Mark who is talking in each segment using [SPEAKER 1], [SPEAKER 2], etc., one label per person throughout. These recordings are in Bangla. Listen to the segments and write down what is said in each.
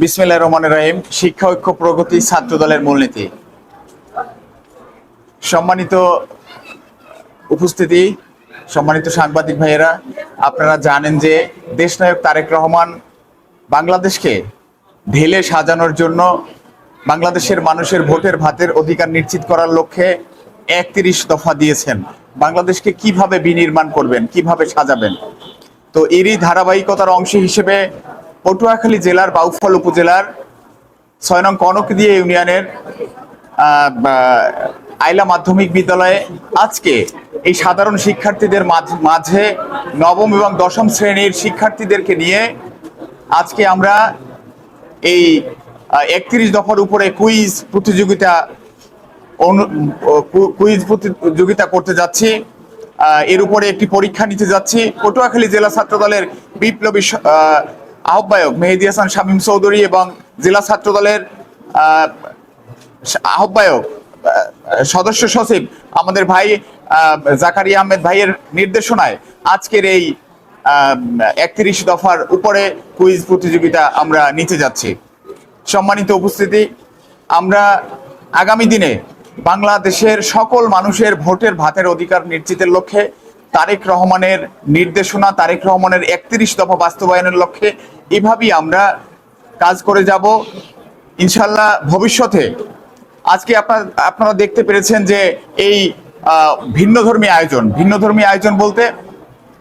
[SPEAKER 1] বিসমিল্লাহির রহমানির রহিম। শিক্ষা ঐক্য প্রগতি ছাত্র দলের মূলনীতি। সম্মানিত উপস্থিতি, সম্মানিত সাংবাদিক ভাইয়েরা, আপনারা জানেন যে দেশনায়ক তারেক রহমান বাংলাদেশকে ঢেলে সাজানোর জন্য বাংলাদেশের মানুষের ভোটের ভাতের অধিকার নিশ্চিত করার লক্ষ্যে ৩১ দফা দিয়েছেন। বাংলাদেশকে কিভাবে বিনির্মাণ করবেন, কিভাবে সাজাবেন। তো এরই ধারাবাহিকতার অংশ হিসেবে পটুয়াখালী জেলার বাউফল উপজেলার ৬ নং কনকদিয়া ইউনিয়নের আইলা মাধ্যমিক বিদ্যালয়ে আজকে এই সাধারণ শিক্ষার্থীদের মাঝে নবম এবং দশম শ্রেণীর শিক্ষার্থীদেরকে নিয়ে আজকে আমরা এই ৩১ দফার উপরে কুইজ প্রতিযোগিতা করতে যাচ্ছি। এর উপরে একটি পরীক্ষা নিতে যাচ্ছি। পটুয়াখালী জেলা ছাত্র দলের বিপ্লবী আহ্বায়ক মেহেদী হাসান শামীম চৌধুরী এবং জেলা ছাত্র দলের আহ্বায়ক সদস্য সচিব আমাদের ভাই জাকারিয়া আহমেদ ভাইয়ের নির্দেশনায় আজকের এই ৩১ দফার উপরে কুইজ প্রতিযোগিতা আমরা নিতে যাচ্ছি। সম্মানিত উপস্থিতি, আমরা আগামী দিনে বাংলাদেশের সকল মানুষের ভোটের ভাতের অধিকার নিশ্চিতের লক্ষ্যে তারেক রহমানের নির্দেশনা, তারেক রহমানের ৩১ দফা বাস্তবায়নের লক্ষ্যে এভাবেই আমরা কাজ করে যাব ইনশাল্লাহ। ভবিষ্যতে আজকে আপনারা দেখতে পেরেছেন যে এই ভিন্নধর্মী আয়োজন বলতে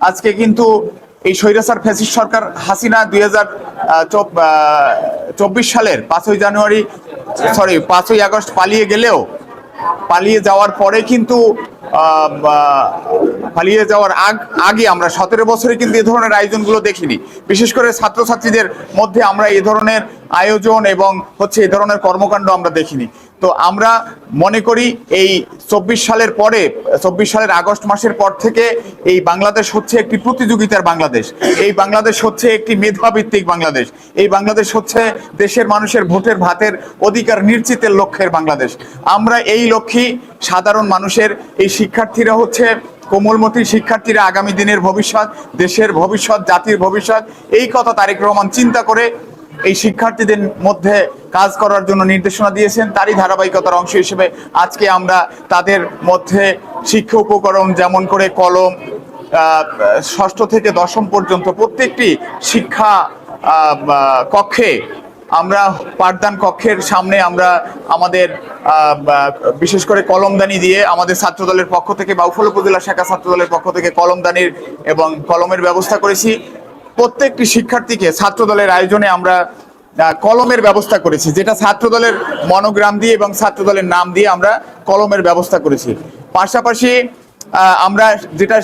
[SPEAKER 1] আজকে কিন্তু এই স্বৈরাচার ফ্যাসিস্ট সরকার হাসিনা ২০২৪ সালের ৫ই আগস্ট পালিয়ে যাওয়ার পরে কিন্তু পালিয়ে যাওয়ার আগে আমরা ১৭ বছরে কিন্তু এ ধরনের আয়োজনগুলো দেখিনি। বিশেষ করে ছাত্রছাত্রীদের মধ্যে আমরা এ ধরনের আয়োজন এবং এ ধরনের কর্মকাণ্ড আমরা দেখিনি। তো আমরা মনে করি এই ২৪ সালের আগস্ট মাসের পর থেকে এই বাংলাদেশ হচ্ছে একটি প্রতিযোগিতার বাংলাদেশ। এই বাংলাদেশ হচ্ছে একটি মেধাভিত্তিক বাংলাদেশ। এই বাংলাদেশ হচ্ছে দেশের মানুষের ভোটের ভাতের অধিকার নিশ্চিতের লক্ষ্যের বাংলাদেশ। আমরা এই লক্ষ্যে সাধারণ মানুষের এই শিক্ষার্থীরা হচ্ছে কোমলমতি শিক্ষার্থীরা আগামী দিনের ভবিষ্যৎ, দেশের ভবিষ্যৎ, জাতির ভবিষ্যৎ, এই কথা তারেক রহমান চিন্তা করে এই শিক্ষার্থীদের মধ্যে কাজ করার জন্য নির্দেশনা দিয়েছেন। তারই ধারাবাহিকতার অংশ হিসেবে আজকে আমরা তাদের মধ্যে শিক্ষা উপকরণ যেমন করে কলম, ষষ্ঠ থেকে দশম পর্যন্ত প্রত্যেকটি শিক্ষা কক্ষে আমরা পাঠদান কক্ষের সামনে আমরা আমাদের বিশেষ করে কলমদানি দিয়ে আমাদের ছাত্রদলের পক্ষ থেকে বাউফল উপজেলা শাখা ছাত্রদলের পক্ষ থেকে কলমদানির এবং কলমের ব্যবস্থা করেছি। প্রত্যেকটি শিক্ষার্থীকে ছাত্রদলের আয়োজনে আমরা কলমের ব্যবস্থা করেছি, যেটা ছাত্রদলের মনোগ্রাম দিয়ে এবং ছাত্রদলের নাম দিয়ে আমরা কলমের ব্যবস্থা করেছি। পাশাপাশি আমরা যেটা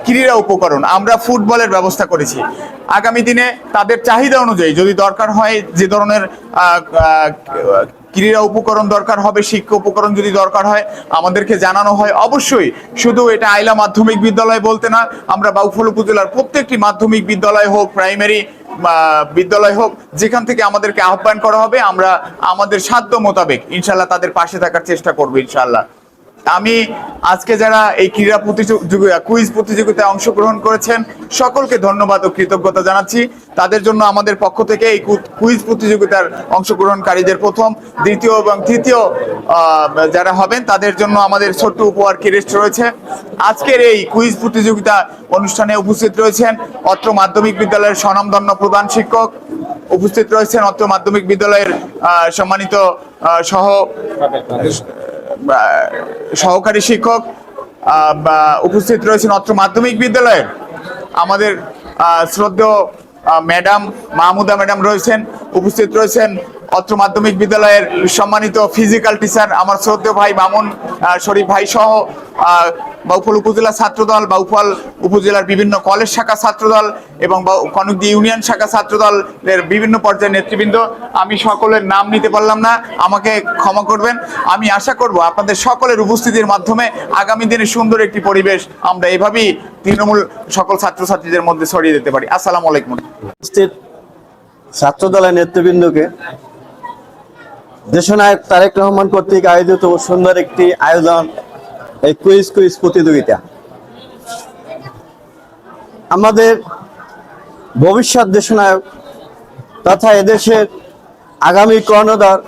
[SPEAKER 1] ক্রীড়া উপকরণ, আমরা ফুটবলের ব্যবস্থা করেছি। আগামী দিনে তাদের চাহিদা অনুযায়ী যদি দরকার হয়, যে ধরনের ক্রীড়া উপকরণ দরকার হবে, শিক্ষা উপকরণ যদি দরকার হয় আমাদেরকে জানানো হয়। অবশ্যই শুধু এটা আইলা মাধ্যমিক বিদ্যালয় বলতে না, আমরা বাউফল উপজেলার প্রত্যেকটি মাধ্যমিক বিদ্যালয় হোক, প্রাইমারি বিদ্যালয় হোক, যেখান থেকে আমাদেরকে আহ্বান করা হবে আমরা আমাদের সাধ্য মোতাবেক ইনশাল্লাহ তাদের পাশে থাকার চেষ্টা করবো ইনশাল্লাহ। আমি আজকে যারা এই ক্রীড়া কুইজ প্রতিযোগিতায় অংশগ্রহণ করেছেন সকলকে ধন্যবাদ ও কৃতজ্ঞতা জানাচ্ছি। তাদের জন্য আমাদের পক্ষ থেকে এই কুইজ প্রতিযোগিতার অংশগ্রহণকারীদের প্রথম, দ্বিতীয় এবং তৃতীয় যারা হবেন তাদের জন্য আমাদের ছোট্ট উপহার ক্রেস্ট রয়েছে। আজকের এই কুইজ প্রতিযোগিতা অনুষ্ঠানে উপস্থিত রয়েছেন অত্র মাধ্যমিক বিদ্যালয়ের স্বনামধন্য প্রধান শিক্ষক, উপস্থিত রয়েছেন অত্র মাধ্যমিক বিদ্যালয়ের সম্মানিত সহকারী শিক্ষক, উপস্থিত রয়েছেন অত্র মাধ্যমিক বিদ্যালয়ের আমাদের শ্রদ্ধেয় ম্যাডাম মাহমুদা ম্যাডাম রয়েছেন, উপস্থিত রয়েছেন অত্র মাধ্যমিক বিদ্যালয়ের সম্মানিত ফিজিক্যাল টিচার আমার শ্রদ্ধেয় ভাই মামুন শরীফ ভাই সহ বাউফল উপজেলা ছাত্রদল, বাউফল উপজেলার বিভিন্ন কলেজ শাখা ছাত্রদল এবং কনকদিয়া ইউনিয়ন শাখা ছাত্রদলের বিভিন্ন পর্যায়ের নেতৃবৃন্দ। আমি সকলের নাম নিতে পারলাম না, আমাকে ক্ষমা করবেন। আমি আশা করব আপনাদের সকলের উপস্থিতির মাধ্যমে আগামী দিনে সুন্দর একটি পরিবেশ আমরা এভাবেই তৃণমূল সকল ছাত্রছাত্রীদের মধ্যে ছড়িয়ে দিতে পারি। আসসালামু আলাইকুম।
[SPEAKER 2] ছাত্রদলের নেতৃবৃন্দকে দেশনায়ক তারেক রহমান কর্তৃক আয়োজিত সুন্দর একটি আয়োজন এই কুইজ প্রতিযোগিতা, আমাদের ভবিষ্যৎ দেশনায়ক তথা এদেশের আগামী কর্ণধার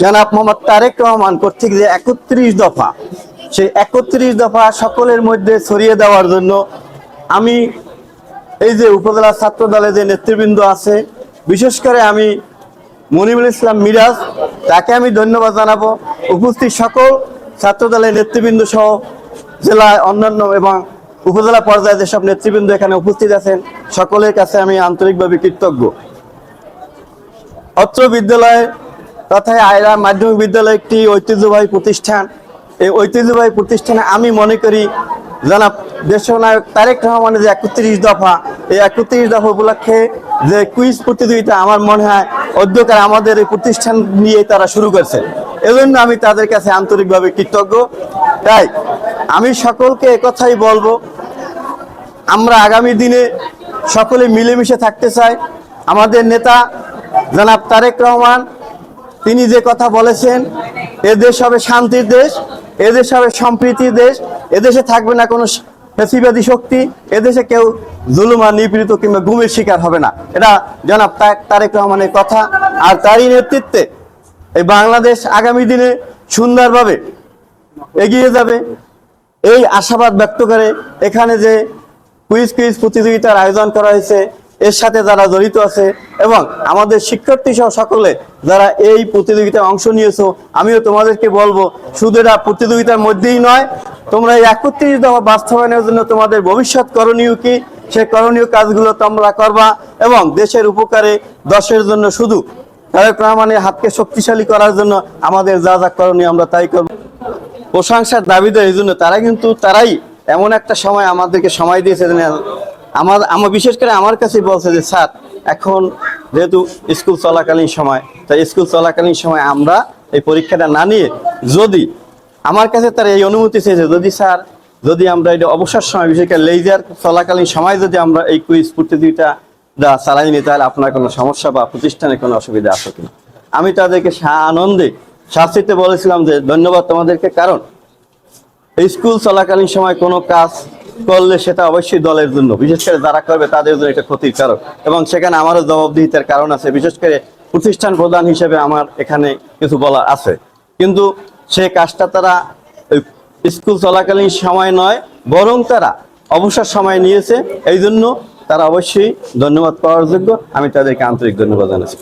[SPEAKER 2] জনাব মোহাম্মদ তারেক রহমান কর্তৃক যে 31 দফা, সেই 31 দফা সকলের মধ্যে ছড়িয়ে দেওয়ার জন্য আমি এই যে উপজেলা ছাত্র দলে যে নেতৃবৃন্দ আছে, বিশেষ করে আমি মনিরুল ইসলাম মিরাজ, তাকে আমি ধন্যবাদ জানাবো। উপস্থিত সকল ছাত্র দলের নেতৃবৃন্দ সহ জেলায় অন্যান্য এবং উপজেলা পর্যায়ে যেসব নেতৃবৃন্দ এখানে উপস্থিত আছেন, সকলের কাছে আমি আন্তরিকভাবে কৃতজ্ঞ। অত্র বিদ্যালয় তথা আয়রা মাধ্যমিক বিদ্যালয় একটি ঐতিহ্যবাহী প্রতিষ্ঠান। এই ঐতিহ্যবাহী প্রতিষ্ঠানে আমি মনে করি জনাব দেশনায়ক তারেক রহমানের যে 31 দফা, এই 31 দফা উপলক্ষে যে কুইজ প্রতিযোগিতা আমার মনে হয় অধ্যকার আমাদের এই প্রতিষ্ঠান নিয়ে তারা শুরু করেছে। এজন্য আমি তাদের কাছে আন্তরিকভাবে কৃতজ্ঞ। তাই আমি সকলকে একথাই বলবো, আমরা আগামী দিনে সকলে মিলেমিশে থাকতে চাই। আমাদের নেতা জনাব তারেক রহমান তিনি যে কথা বলেছেন, এ দেশ হবে শান্তির দেশ, এদেশ হবে সম্প্রীতির দেশ, এদেশে থাকবে না কোনো ফ্যাসিবাদী শক্তি, এদেশে কেউ জুলুম আর নিপীড়িত কিংবা গুমের শিকার হবে না। এটা জনাব তারেক রহমানের কথা। আর তারই নেতৃত্বে এই বাংলাদেশ আগামী দিনে সুন্দরভাবে এগিয়ে যাবে, এই আশাবাদ ব্যক্ত করে এখানে যে কুইজ প্রতিযোগিতার আয়োজন করা হয়েছে, এর সাথে যারা জড়িত আছে এবং আমাদের শিক্ষার্থী সহ সকলে যারা এই প্রতিযোগিতায় অংশ নিয়েছো, আমিও তোমাদেরকে বলবো শুধু এটা প্রতিযোগিতার মধ্যেই নয়, তোমরা এই 31 দফা বাস্তবায়নের জন্য তোমাদের ভবিষ্যৎ করণীয় কি, সেই করণীয় কাজগুলো তোমরা করবা এবং দেশের উপকারে দশের জন্য শুধু তারেক রহমানের হাতকে শক্তিশালী করার জন্য আমাদের যা যা করণীয় আমরা তাই করব। প্রশংসার দাবিদার এই জন্য তারাই এমন একটা সময় আমাদেরকে সময় দিয়েছে, আমার বিশেষ করে আমার কাছে বলছে যে স্যার এখন যেহেতু স্কুল চলাকালীন সময়, তাই স্কুল চলাকালীন সময় আমরা এই পরীক্ষাটা না নিয়ে যদি আমার কাছে তার এই অনুমতি চেয়েছে, যদি আমরা এটা অবসর সময় বিশেষ করে লেজার চলাকালীন সময় যদি আমরা এই কুইজ প্রতিযোগিতা চালাই নি, তাহলে আপনার কোনো সমস্যা বা প্রতিষ্ঠানে কোনো অসুবিধা আছে কিনা। আমি তাদেরকে আনন্দে শাস্তিতে বলেছিলাম যে ধন্যবাদ তোমাদেরকে, কারণ স্কুল চলাকালীন সময় কোনো কাজ করলে সেটা অবশ্যই দলের জন্য, বিশেষ করে যারা করবে তাদের জন্য এটা ক্ষতির কারণ এবং সেখানে আমারও জবাবদিহিতার কারণ আছে। বিশেষ করে প্রতিষ্ঠান প্রধান হিসেবে আমার এখানে কিছু বলার আছে, কিন্তু সেই কাজটা তারা স্কুল চলাকালীন সময় নয়, বরং তারা অবসর সময় নিয়েছে, এই জন্য তারা অবশ্যই ধন্যবাদ পাওয়ার যোগ্য। আমি তাদেরকে আন্তরিক ধন্যবাদ জানাচ্ছি।